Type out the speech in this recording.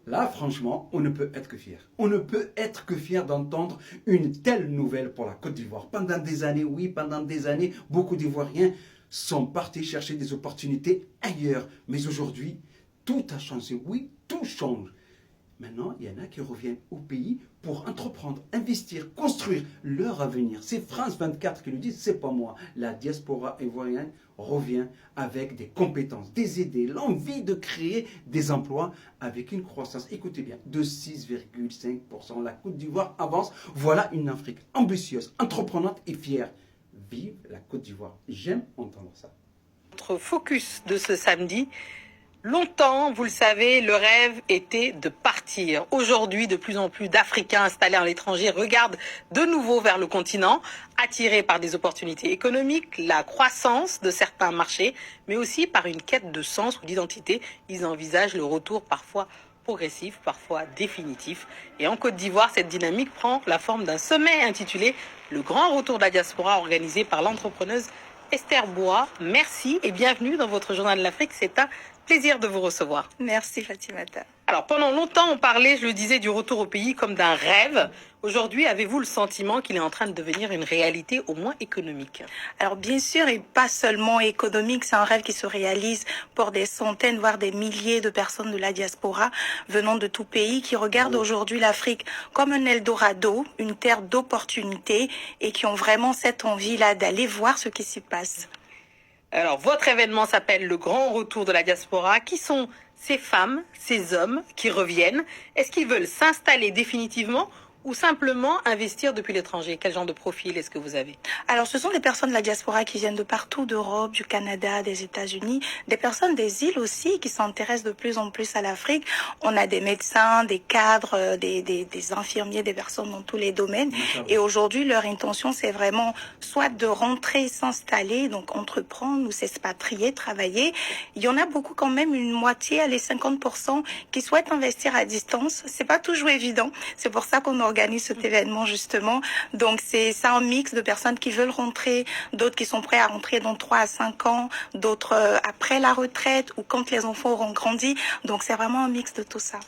Là, franchement, on ne peut être que fier. On ne peut être que fier d'entendre une telle nouvelle pour la Côte d'Ivoire. Pendant des années, oui, pendant des années, beaucoup d'Ivoiriens sont partis chercher des opportunités ailleurs. Mais aujourd'hui, tout a changé. Oui, tout change. Maintenant, il y en a qui reviennent au pays pour entreprendre, investir, construire leur avenir. C'est France 24 qui le dit, c'est pas moi. La diaspora ivoirienne revient avec des compétences, des idées, l'envie de créer des emplois avec une croissance, écoutez bien, de 6,5%. La Côte d'Ivoire avance. Voilà une Afrique ambitieuse, entreprenante et fière. Vive la Côte d'Ivoire. J'aime entendre ça. Notre focus de ce samedi. Longtemps, vous le savez, le rêve était de partir. Aujourd'hui, de plus en plus d'Africains installés à l'étranger regardent de nouveau vers le continent, attirés par des opportunités économiques, la croissance de certains marchés, mais aussi par une quête de sens ou d'identité. Ils envisagent le retour parfois progressif, parfois définitif. Et en Côte d'Ivoire, cette dynamique prend la forme d'un sommet intitulé « Le grand retour de la diaspora » organisé par l'entrepreneuse Esther Bois. Merci et bienvenue dans votre Journal de l'Afrique. C'est un plaisir de vous recevoir. Merci Fatimata. Alors pendant longtemps on parlait, je le disais, du retour au pays comme d'un rêve. Aujourd'hui, avez-vous le sentiment qu'il est en train de devenir une réalité au moins économique? Alors bien sûr, et pas seulement économique, c'est un rêve qui se réalise pour des centaines, voire des milliers de personnes de la diaspora venant de tout pays qui regardent aujourd'hui l'Afrique comme un Eldorado, une terre d'opportunités et qui ont vraiment cette envie-là d'aller voir ce qui s'y passe. Alors, votre événement s'appelle le Grand Retour de la Diaspora. Qui sont ces femmes, ces hommes qui reviennent? Est-ce qu'ils veulent s'installer définitivement ou simplement investir depuis l'étranger? Quel genre de profil est-ce que vous avez? Alors, ce sont des personnes de la diaspora qui viennent de partout, d'Europe, du Canada, des États-Unis, des personnes des îles aussi qui s'intéressent de plus en plus à l'Afrique. On a des médecins, des cadres, des infirmiers, des personnes dans tous les domaines. Et aujourd'hui, leur intention, c'est vraiment soit de rentrer, s'installer, donc entreprendre ou s'expatrier, travailler. Il y en a beaucoup quand même, une moitié, allez, 50% qui souhaitent investir à distance. C'est pas toujours évident. C'est pour ça qu'on organise cet événement justement. Donc c'est un mix de personnes qui veulent rentrer, d'autres qui sont prêts à rentrer dans 3 à 5 ans, d'autres après la retraite ou quand les enfants auront grandi. Donc c'est vraiment un mix de tout ça.